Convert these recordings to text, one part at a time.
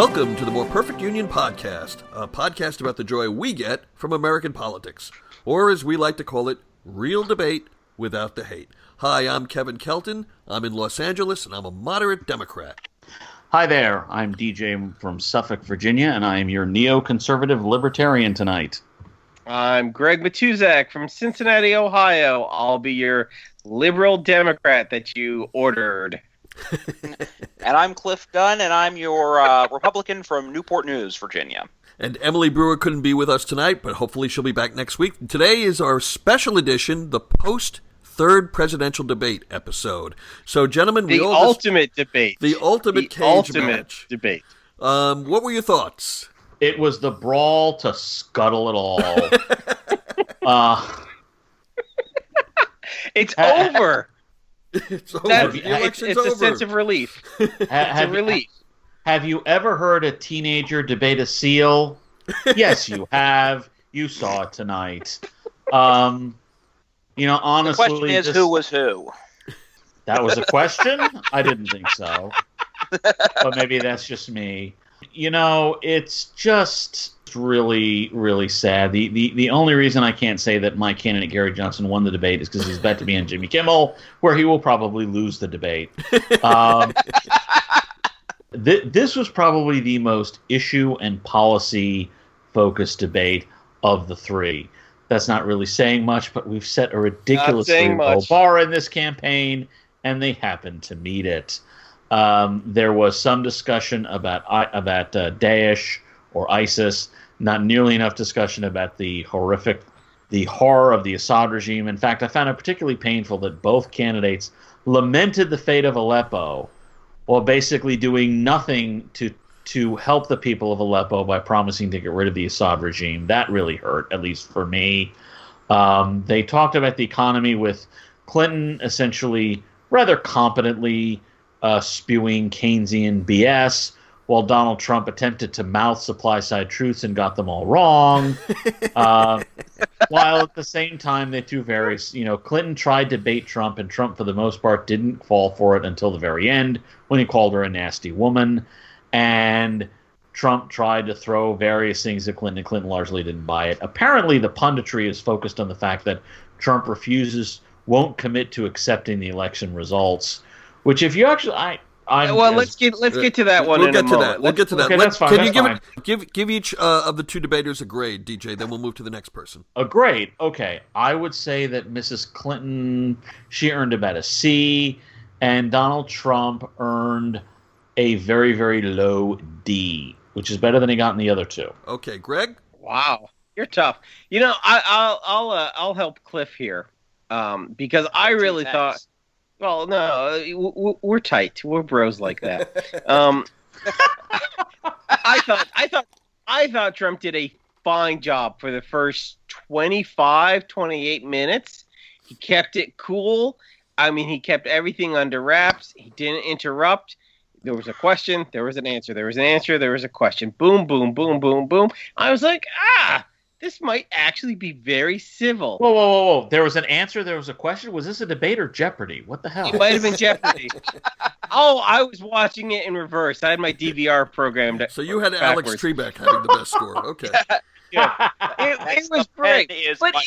Welcome to the More Perfect Union Podcast, a podcast about the joy we get from American politics, or as we like to call it, real debate without the hate. Hi, I'm Kevin Kelton. I'm in Los Angeles, and I'm a moderate Democrat. Hi there, I'm DJ from Suffolk, Virginia, and I am your neoconservative libertarian tonight. I'm Greg Matuzak from Cincinnati, Ohio. I'll be your liberal Democrat that you ordered. And I'm Cliff Dunn, and I'm your Republican from Newport News, Virginia. And Emily Brewer couldn't be with us tonight, but hopefully she'll be back next week. Today is our special edition, the post-third presidential debate episode. So, gentlemen, the ultimate debate. The ultimate cage match. Debate. What were your thoughts? It was the brawl to scuttle it all. It's over. It's over. The election's over. A sense of relief. It's a relief. Have you ever heard a teenager debate a seal? Yes, you have. You saw it tonight. Honestly, the question is, who was who? That was a question? I didn't think so. But maybe that's just me. It's just really, really sad. The only reason I can't say that my candidate Gary Johnson won the debate is because he's bet to be on Jimmy Kimmel, where he will probably lose the debate. This was probably the most issue and policy focused debate of the three. That's not really saying much, but we've set a ridiculously low bar in this campaign, and they happen to meet it. There was some discussion about Daesh or ISIS, not nearly enough discussion about the horror of the Assad regime. In fact, I found it particularly painful that both candidates lamented the fate of Aleppo while basically doing nothing to help the people of Aleppo by promising to get rid of the Assad regime. That really hurt, at least for me. They talked about the economy with Clinton essentially rather competently spewing Keynesian BS, while Donald Trump attempted to mouth supply-side truths and got them all wrong. While at the same time, they threw various, Clinton tried to bait Trump, and Trump, for the most part, didn't fall for it until the very end when he called her a nasty woman. And Trump tried to throw various things at Clinton, and Clinton largely didn't buy it. Apparently, the punditry is focused on the fact that Trump won't commit to accepting the election results, which if you actually... let's get to that one. We'll get to that. Okay, that's fine. Can you give each of the two debaters a grade, DJ? Then we'll move to the next person. A grade, okay. I would say that Mrs. Clinton, she earned about a C, and Donald Trump earned a very, very low D, which is better than he got in the other two. Okay, Greg. Wow, you're tough. I'll help Cliff here, because I really thought. Well, no, we're tight. We're bros like that. I thought Trump did a fine job for the first 28 minutes. He kept it cool. I mean, he kept everything under wraps. He didn't interrupt. There was a question. There was an answer. There was an answer. There was a question. Boom, boom, boom, boom, boom. I was like, this might actually be very civil. Whoa. There was an answer, there was a question? Was this a debate or Jeopardy? What the hell? It might have been Jeopardy. I was watching it in reverse. I had my DVR programmed. So you had Alex Trebek having the best score. Okay. Yeah. It was great. But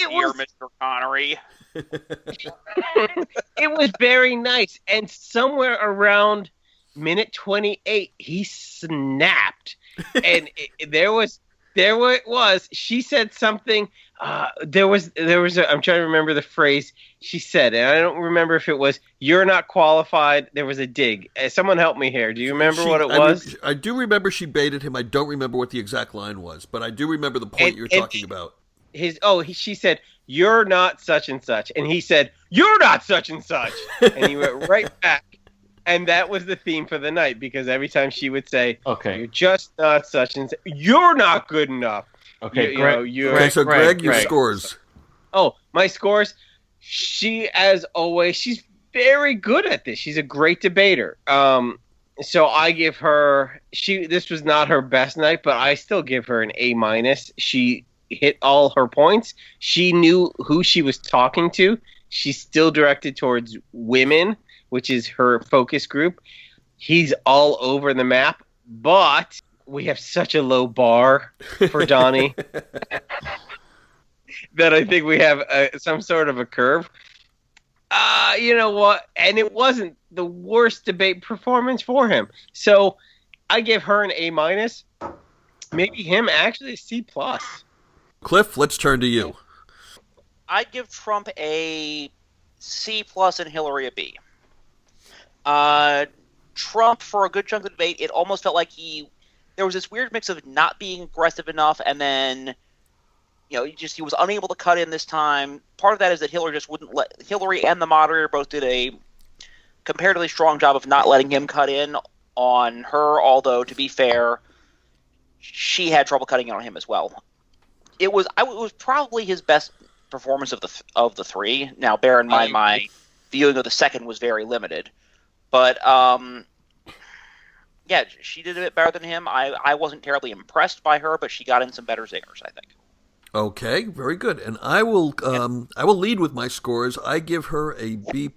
it was, Mr. Connery. It was very nice. And somewhere around minute 28, he snapped. And there it was. She said something. There was I'm trying to remember the phrase she said, and I don't remember if it was "you're not qualified." There was a dig. Someone help me here. Do you remember what it was? I do remember she baited him. I don't remember what the exact line was, but I do remember the point you're talking about. She said, "You're not such and such," and he said, "You're not such and such," and he went right back. And that was the theme for the night, because every time she would say, "Okay, you're just not such and such. You're not good enough." Okay, Greg, your scores. Oh, my scores. She, as always, she's very good at this. She's a great debater. So I give her. This was not her best night, but I still give her an A-. She hit all her points. She knew who she was talking to. She's still directed towards women, which is her focus group. He's all over the map, but we have such a low bar for Donnie that I think we have some sort of a curve. You know what? And it wasn't the worst debate performance for him. So I give her an A-. Maybe him actually a C+. Cliff, let's turn to you. I'd give Trump a C+ and Hillary a B. Trump, for a good chunk of the debate, it almost felt like there was this weird mix of not being aggressive enough, and then, he was unable to cut in this time. Part of that is that Hillary and the moderator both did a comparatively strong job of not letting him cut in on her, although, to be fair, she had trouble cutting in on him as well. It was probably his best performance of the three. Now, bear in mind, my viewing of the second was very limited. But, yeah, she did a bit better than him. I wasn't terribly impressed by her, but she got in some better zingers, I think. Okay, very good. And I will lead with my scores. I give her a B+,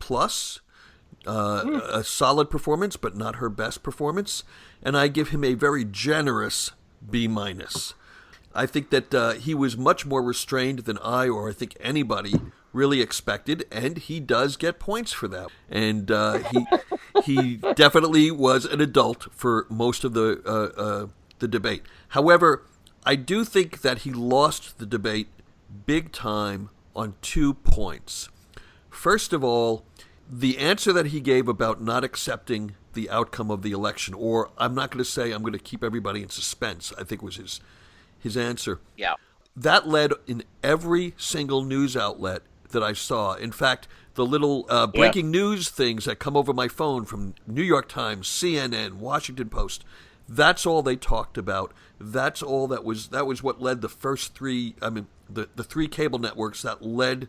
a solid performance, but not her best performance. And I give him a very generous B-. I think that he was much more restrained than I think anybody really expected, and he does get points for that. And he definitely was an adult for most of the debate. However, I do think that he lost the debate big time on 2 points. First of all, the answer that he gave about not accepting the outcome of the election, or I'm not going to say I'm going to keep everybody in suspense, I think was his answer. Yeah. That led in every single news outlet that I saw. In fact, the little breaking news things that come over my phone from New York Times, CNN, Washington Post, that's all they talked about. That's all that was what led the first three, the three cable networks that led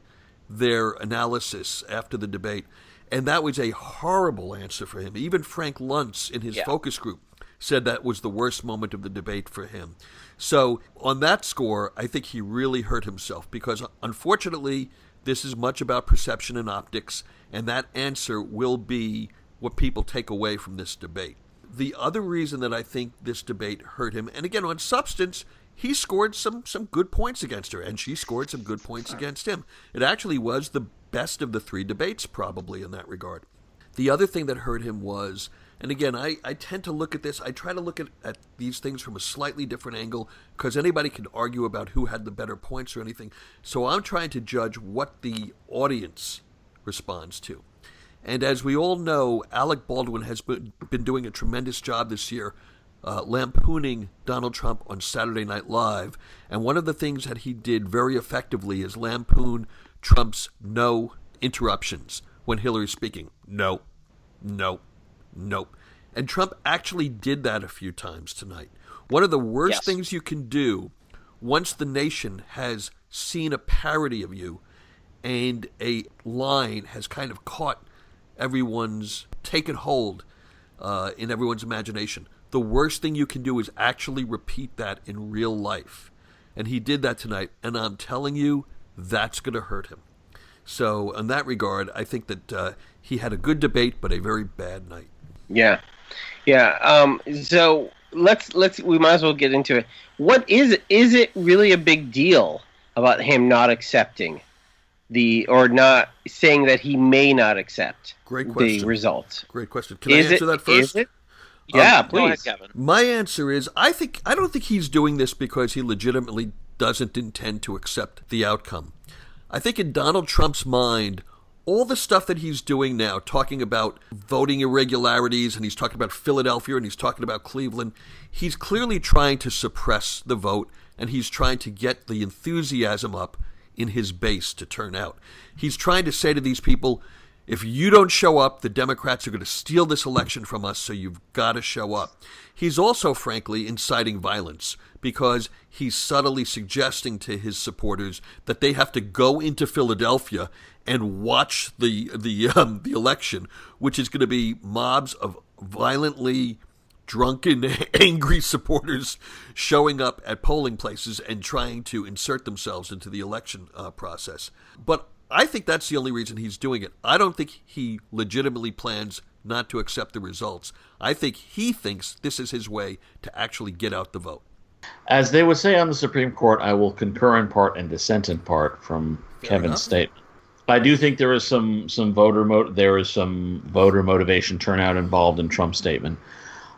their analysis after the debate. And that was a horrible answer for him. Even Frank Luntz in his focus group said that was the worst moment of the debate for him. So on that score, I think he really hurt himself because, unfortunately, this is much about perception and optics, and that answer will be what people take away from this debate. The other reason that I think this debate hurt him, and again, on substance, he scored some good points against her, and she scored some good points against him. It actually was the best of the three debates, probably, in that regard. The other thing that hurt him was, and again, I tend to look at this, I try to look at these things from a slightly different angle, because anybody can argue about who had the better points or anything. So I'm trying to judge what the audience responds to. And as we all know, Alec Baldwin has been doing a tremendous job this year lampooning Donald Trump on Saturday Night Live. And one of the things that he did very effectively is lampoon Trump's no interruptions when Hillary's speaking. No, no, no. And Trump actually did that a few times tonight. One of the worst things you can do once the nation has seen a parody of you and a line has kind of caught everyone's taken hold in everyone's imagination. The worst thing you can do is actually repeat that in real life. And he did that tonight, and I'm telling you, that's going to hurt him. So in that regard, I think that he had a good debate, but a very bad night. Yeah. So let's we might as well get into it. What is it really a big deal about him not accepting or not saying that he may not accept the results? Great question. Can I answer that first? Is it? Yeah, please. Go ahead, Kevin. My answer is I don't think he's doing this because he legitimately doesn't intend to accept the outcome. I think in Donald Trump's mind, all the stuff that he's doing now, talking about voting irregularities, and he's talking about Philadelphia, and he's talking about Cleveland, he's clearly trying to suppress the vote, and he's trying to get the enthusiasm up in his base to turn out. He's trying to say to these people, if you don't show up, the Democrats are going to steal this election from us, so you've got to show up. He's also, frankly, inciting violence because he's subtly suggesting to his supporters that they have to go into Philadelphia and watch the election, which is going to be mobs of violently drunken, angry supporters showing up at polling places and trying to insert themselves into the election process. But I think that's the only reason he's doing it. I don't think he legitimately plans not to accept the results. I think he thinks this is his way to actually get out the vote. As they would say on the Supreme Court, I will concur in part and dissent in part from Kevin's statement. I do think there is some voter motivation turnout involved in Trump's statement.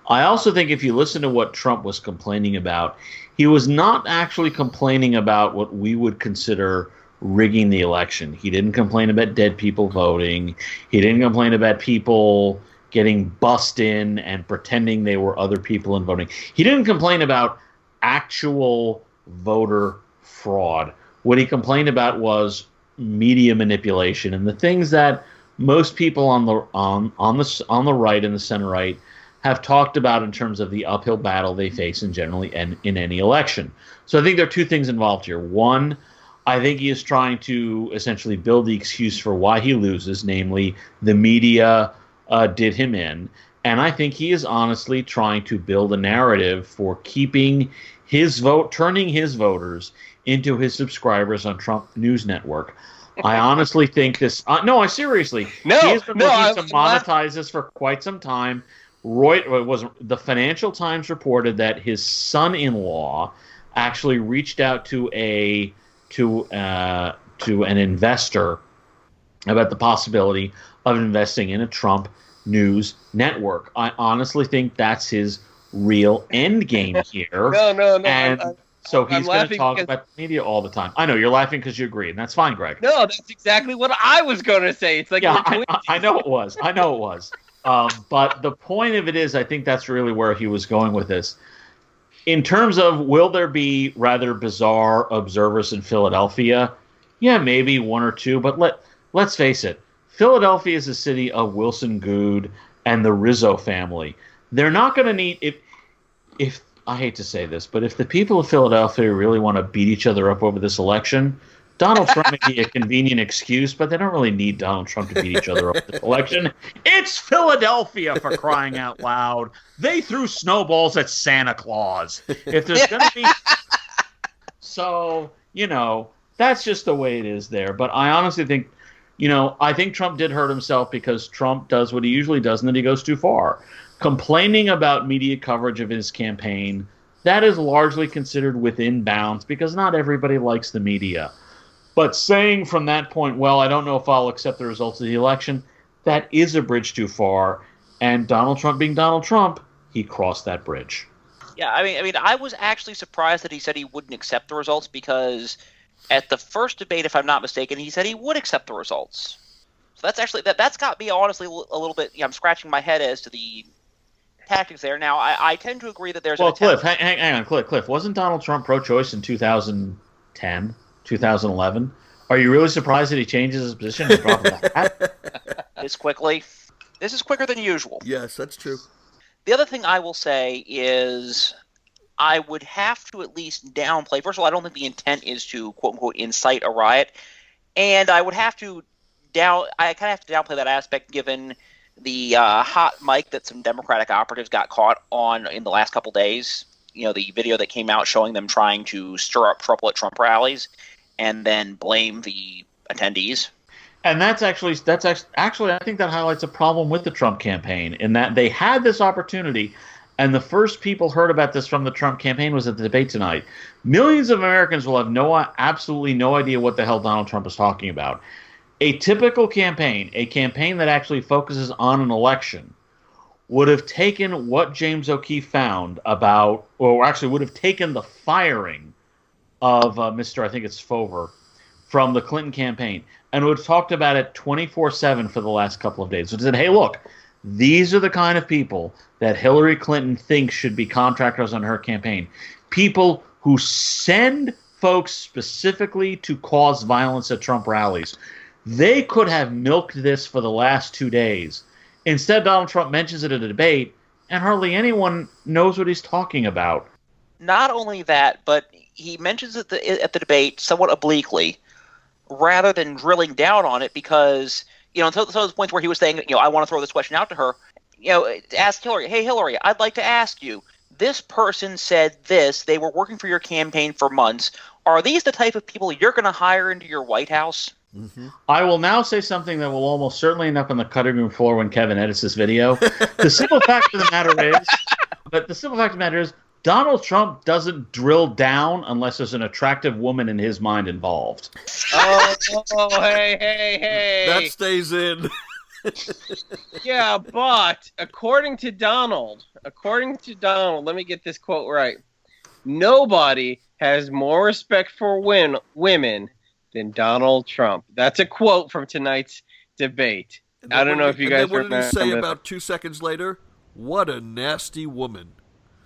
I also think if you listen to what Trump was complaining about, he was not actually complaining about what we would consider rigging the election. He didn't complain about dead people voting. He didn't complain about people getting bussed in and pretending they were other people and voting. He didn't complain about actual voter fraud. What he complained about was media manipulation and the things that most people on the right and the center right have talked about in terms of the uphill battle they face in any election. So I think there are two things involved here. One, I think he is trying to essentially build the excuse for why he loses, namely the media did him in. And I think he is honestly trying to build a narrative for keeping his vote, turning his voters into his subscribers on Trump News Network. I honestly think this. No, seriously. No, he has been looking to monetize this for quite some time. The Financial Times reported that his son-in-law actually reached out to an investor about the possibility of investing in a Trump News Network. I honestly think that's his real end game here. No. And so he's going to talk about the media all the time. I know you're laughing because you agree, and that's fine, Greg. No, that's exactly what I was going to say. It's like I know it was. But the point of it is, I think that's really where he was going with this. In terms of will there be rather bizarre observers in Philadelphia? Yeah, maybe one or two. But let's face it, Philadelphia is a city of Wilson Good and the Rizzo family. They're not going to need if I hate to say this, but if the people of Philadelphia really want to beat each other up over this election, Donald Trump may be a convenient excuse, but they don't really need Donald Trump to beat each other up this election. It's Philadelphia, for crying out loud. They threw snowballs at Santa Claus. If there's going to be... So, that's just the way it is there. But I honestly think, I think Trump did hurt himself because Trump does what he usually does, and then he goes too far. Complaining about media coverage of his campaign, that is largely considered within bounds because not everybody likes the media. But saying from that point, well, I don't know if I'll accept the results of the election, that is a bridge too far. And Donald Trump being Donald Trump, he crossed that bridge. Yeah, I mean, I was actually surprised that he said he wouldn't accept the results because at the first debate, if I'm not mistaken, he said he would accept the results. So that's actually that's got me honestly a little bit. I'm scratching my head as to the tactics there. Now, I tend to agree that there's. Well, Cliff, hang on, Cliff. Wasn't Donald Trump pro-choice in 2010, 2011? Are you really surprised that he changes his position and drops the hat? This quickly. This is quicker than usual. Yes, that's true. The other thing I will say is I would have to at least downplay. First of all, I don't think the intent is to quote unquote incite a riot, and I would have to downplay that aspect given the hot mic that some Democratic operatives got caught on in the last couple days. The video that came out showing them trying to stir up trouble at Trump rallies and then blame the attendees. And that's actually I think that highlights a problem with the Trump campaign in that they had this opportunity, and the first people heard about this from the Trump campaign was at the debate tonight. Millions of Americans will have absolutely no idea what the hell Donald Trump is talking about. A typical campaign, a campaign that actually focuses on an election, would have taken what James O'Keefe found about, or actually would have taken the firing of Mr. I think it's Fover from the Clinton campaign, and would have talked about it 24/7 for the last couple of days. So it said, hey, look, these are the kind of people that Hillary Clinton thinks should be contractors on her campaign. People who send folks specifically to cause violence at Trump rallies. They could have milked this for the last 2 days. Instead, Donald Trump mentions it at a debate, and hardly anyone knows what he's talking about. Not only that, but he mentions it at the debate somewhat obliquely, rather than drilling down on it, because until those points where he was saying, I want to throw this question out to her, ask Hillary, hey Hillary, I'd like to ask you, this person said this, they were working for your campaign for months. Are these the type of people you're going to hire into your White House? Mm-hmm. I will now say something that will almost certainly end up on the cutting room floor when Kevin edits this video. The simple fact of the matter is, Donald Trump doesn't drill down unless there's an attractive woman in his mind involved. Oh, hey. That stays in. Yeah, but according to Donald, let me get this quote right. Nobody has more respect for women than Donald Trump. That's a quote from tonight's debate. I don't know if you guys remember. What did he say about 2 seconds later? What a nasty woman.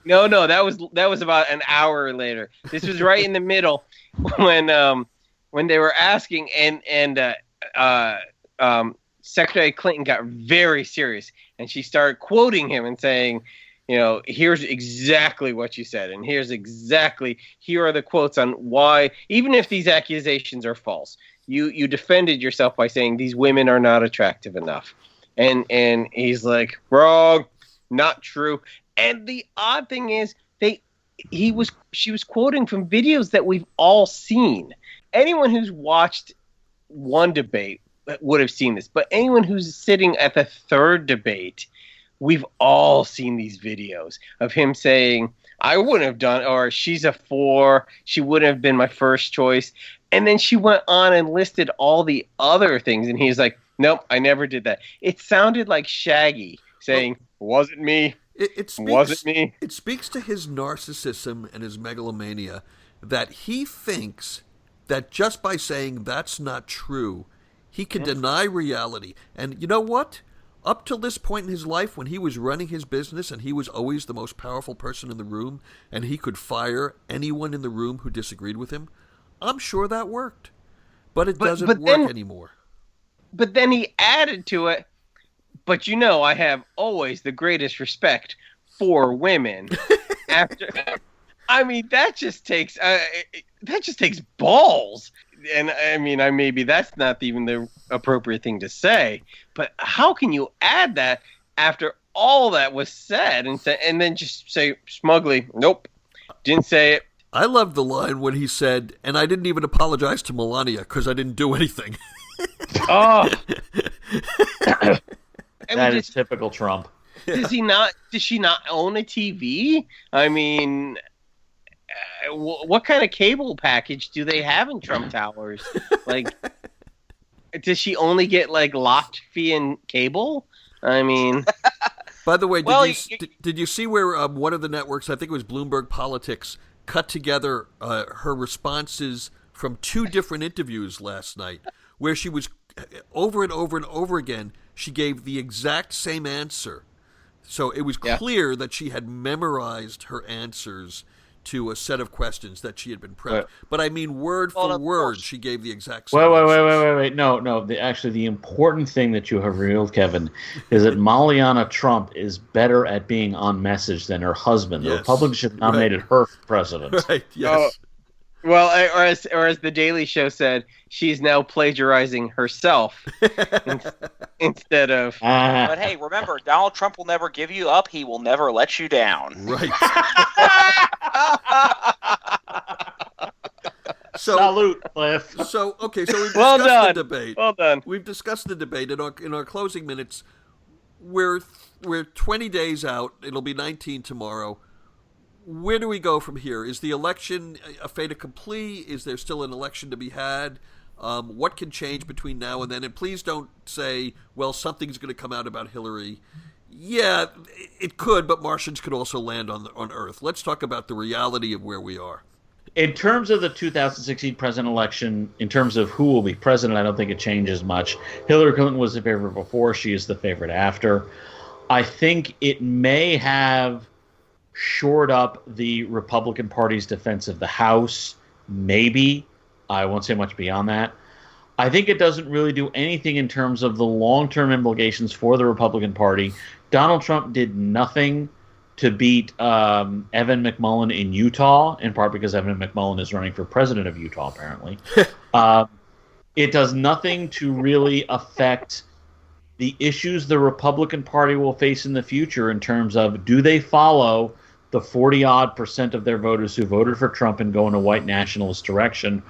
No, that was about an hour later. This was right in the middle when they were asking and Secretary Clinton got very serious and she started quoting him and saying, here's exactly what you said, and here are the quotes on why, even if these accusations are false, you defended yourself by saying these women are not attractive enough. And he's like, wrong, not true. And the odd thing is, she was quoting from videos that we've all seen. Anyone who's watched one debate would have seen this, but anyone who's sitting at the third debate, we've all seen these videos of him saying, I wouldn't have done, or she's a 4, she wouldn't have been my first choice. And then she went on and listed all the other things, and he's like, nope, I never did that. It sounded like Shaggy saying, wasn't me. Wasn't me. It speaks to his narcissism and his megalomania that he thinks that just by saying that's not true, he can deny reality. And you know what? Up till this point in his life, when he was running his business and he was always the most powerful person in the room and he could fire anyone in the room who disagreed with him, I'm sure that worked. But it doesn't work anymore. But then he added to it, but I have always the greatest respect for women. That just takes balls. And maybe that's not even the appropriate thing to say. But how can you add that after all that was said and then just say smugly, nope, didn't say it. I love the line when he said, and I didn't even apologize to Melania because I didn't do anything. Oh. That is typical Trump. Does she not own a TV? What kind of cable package do they have in Trump Towers? Like, does she only get Latvian cable? By the way, did you see where one of the networks, I think it was Bloomberg Politics, cut together her responses from 2 different interviews last night, where she was over and over and over again, she gave the exact same answer. So it was clear that she had memorized her answers to a set of questions that she had been prepped. But word for word, she gave the exact same answers. Wait. No. The important thing that you have revealed, Kevin, is that Maliana Trump is better at being on message than her husband. Yes. The Republicans should have nominated her for president. Right, yes. Well, or as the Daily Show said, she's now plagiarizing herself instead of. But hey, remember, Donald Trump will never give you up. He will never let you down. Right. Salute, Cliff. So we've discussed the debate. Well done. We've discussed the debate. In our closing minutes, we're 20 days out. It'll be 19 tomorrow. Where do we go from here? Is the election a fait accompli? Is there still an election to be had? What can change between now and then? And please don't say, well, something's going to come out about Hillary. Yeah, it could, but Martians could also land on Earth. Let's talk about the reality of where we are. In terms of the 2016 president election, in terms of who will be president, I don't think it changes much. Hillary Clinton was the favorite before. She is the favorite after. I think it may have shored up the Republican Party's defense of the House, maybe. I won't say much beyond that. I think it doesn't really do anything in terms of the long-term implications for the Republican Party. Donald Trump did nothing to beat Evan McMullin in Utah, in part because Evan McMullin is running for president of Utah, apparently. It does nothing to really affect the issues the Republican Party will face in the future in terms of, do they follow the 40-odd% of their voters who voted for Trump and go in a white nationalist direction,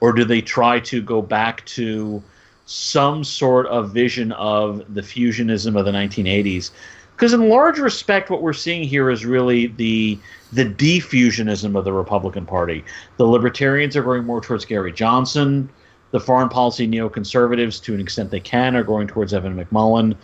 or do they try to go back to some sort of vision of the fusionism of the 1980s? Because in large respect, what we're seeing here is really the defusionism of the Republican Party. The Libertarians are going more towards Gary Johnson. The foreign policy neoconservatives, to an extent they can, are going towards Evan McMullin.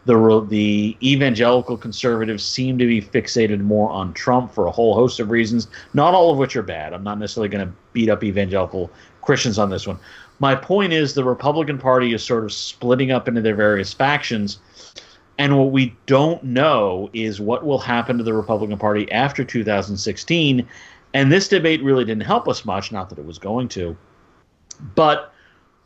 The evangelical conservatives seem to be fixated more on Trump for a whole host of reasons, not all of which are bad. I'm not necessarily going to beat up evangelical Christians on this one. My point is the Republican Party is sort of splitting up into their various factions, and what we don't know is what will happen to the Republican Party after 2016, and this debate really didn't help us much, not that it was going to, but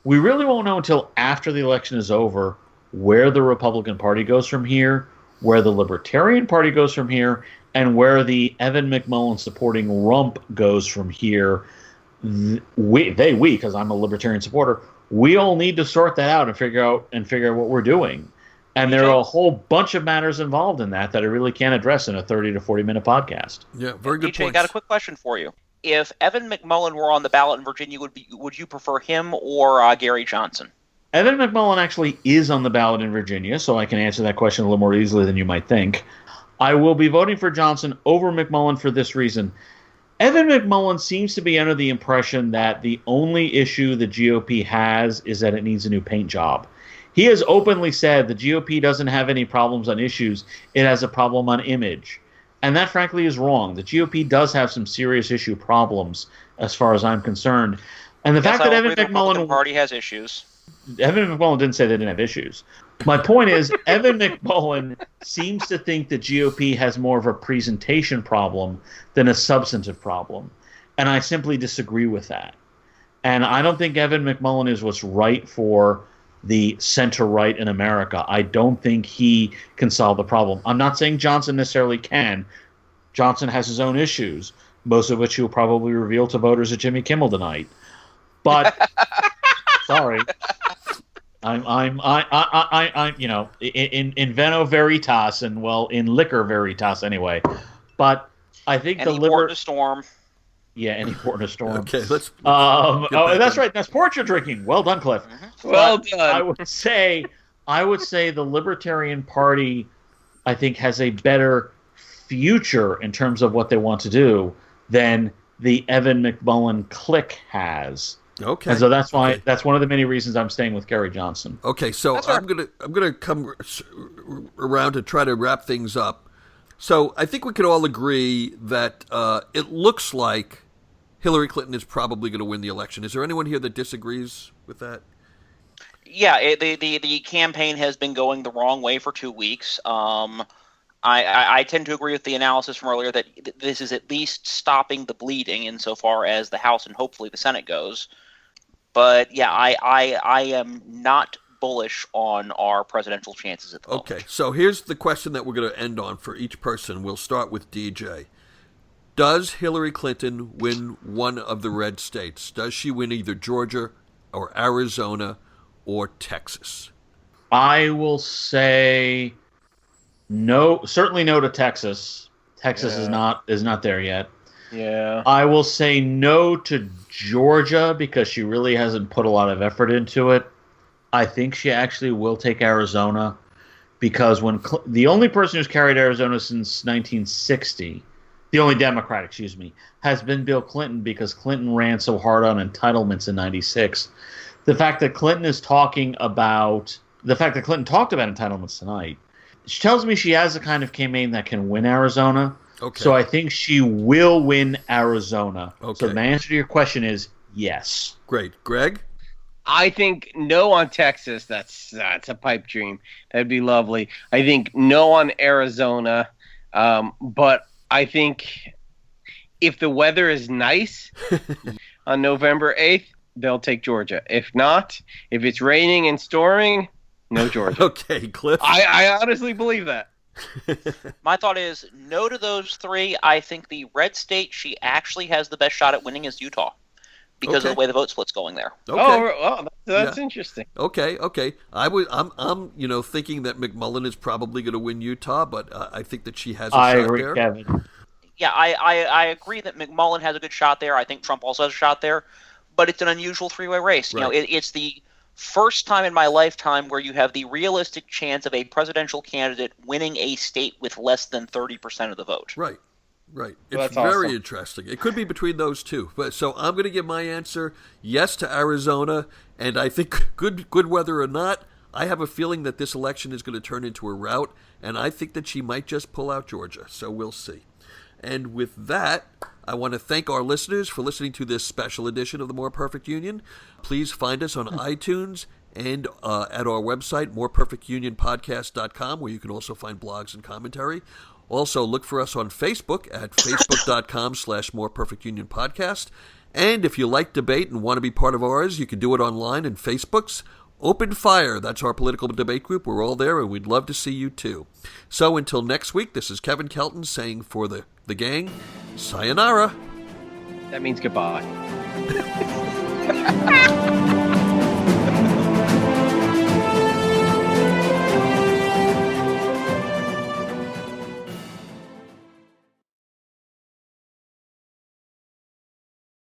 we really won't know until after the election is over where the Republican Party goes from here, where the Libertarian Party goes from here, and where the Evan McMullin supporting rump goes from here. Because I'm a Libertarian supporter, we all need to sort that out and figure out what we're doing. And there are a whole bunch of matters involved in that I really can't address in a 30 to 40 minute podcast. Yeah, very good point. Got a quick question for you. If Evan McMullin were on the ballot in Virginia, would you prefer him or Gary Johnson? Evan McMullin actually is on the ballot in Virginia, so I can answer that question a little more easily than you might think. I will be voting for Johnson over McMullin for this reason. Evan McMullin seems to be under the impression that the only issue the GOP has is that it needs a new paint job. He has openly said the GOP doesn't have any problems on issues, it has a problem on image. And that, frankly, is wrong. The GOP does have some serious issue problems, as far as I'm concerned. And the fact that Evan McMullin... The party has issues. Evan McMullin didn't say they didn't have issues. My point is, Evan McMullin seems to think the GOP has more of a presentation problem than a substantive problem. And I simply disagree with that. And I don't think Evan McMullin is what's right for the center-right in America. I don't think he can solve the problem. I'm not saying Johnson necessarily can. Johnson has his own issues, most of which he'll probably reveal to voters at Jimmy Kimmel tonight. But sorry, I'm in veno veritas, and in liquor veritas anyway. But I think any port in a storm. Yeah, any port in a storm. Okay, let's. That's right. That's port you're drinking. Well done, Cliff. Mm-hmm. Well done. I would say the Libertarian Party, I think, has a better future in terms of what they want to do than the Evan McMullin clique has. Okay. And so that's why that's one of the many reasons I'm staying with Gary Johnson. Okay, so I'm gonna come around to try to wrap things up. So I think we could all agree that it looks like Hillary Clinton is probably going to win the election. Is there anyone here that disagrees with that? Yeah, the campaign has been going the wrong way for 2 weeks. I tend to agree with the analysis from earlier that this is at least stopping the bleeding insofar as the House and hopefully the Senate goes. But yeah, I am not bullish on our presidential chances at the moment. Okay, so here's the question that we're going to end on for each person. We'll start with DJ. Does Hillary Clinton win one of the red states? Does she win either Georgia or Arizona or Texas? I will say no, certainly no to Texas. Texas is not there yet. Yeah. I will say no to Georgia because she really hasn't put a lot of effort into it. I think she actually will take Arizona because the only person who's carried Arizona since 1960, the only Democrat, has been Bill Clinton because Clinton ran so hard on entitlements in 96. The fact that Clinton talked about entitlements tonight, she tells me she has the kind of campaign that can win Arizona. Okay. So I think she will win Arizona. Okay. So the answer to your question is yes. Great. Greg? I think no on Texas. That's a pipe dream. That'd be lovely. I think no on Arizona. But I think if the weather is nice on November 8th, they'll take Georgia. If not, if it's raining and storming, no Georgia. Okay, Cliff. I honestly believe that. My thought is no to those three. I think the red state she actually has the best shot at winning is Utah because of the way the vote split's going there. Okay. Oh, that's interesting. Okay. I'm thinking that McMullin is probably going to win Utah, but I think that she has a shot agree, there. Kevin. Yeah, I agree that McMullin has a good shot there. I think Trump also has a shot there. but it's an unusual three-way race. Right. It's the first time in my lifetime where you have the realistic chance of a presidential candidate winning a state with less than 30% of the vote. Right. Right. Well, It's that's very awesome. interesting. It could be between those two. But so I'm going to give my answer yes to Arizona, and I think good whether or not, I have a feeling that this election is going to turn into a rout, and I think that she might just pull out Georgia. So we'll see. And with that, I want to thank our listeners for listening to this special edition of the More Perfect Union. Please find us on iTunes and at our website, moreperfectunionpodcast.com, where you can also find blogs and commentary. Also, look for us on Facebook at facebook.com/moreperfectunionpodcast. And if you like debate and want to be part of ours, you can do it online in Facebook's Open Fire. That's our political debate group. We're all there, and we'd love to see you too. So until next week, this is Kevin Kelton saying for the gang, sayonara. That means goodbye.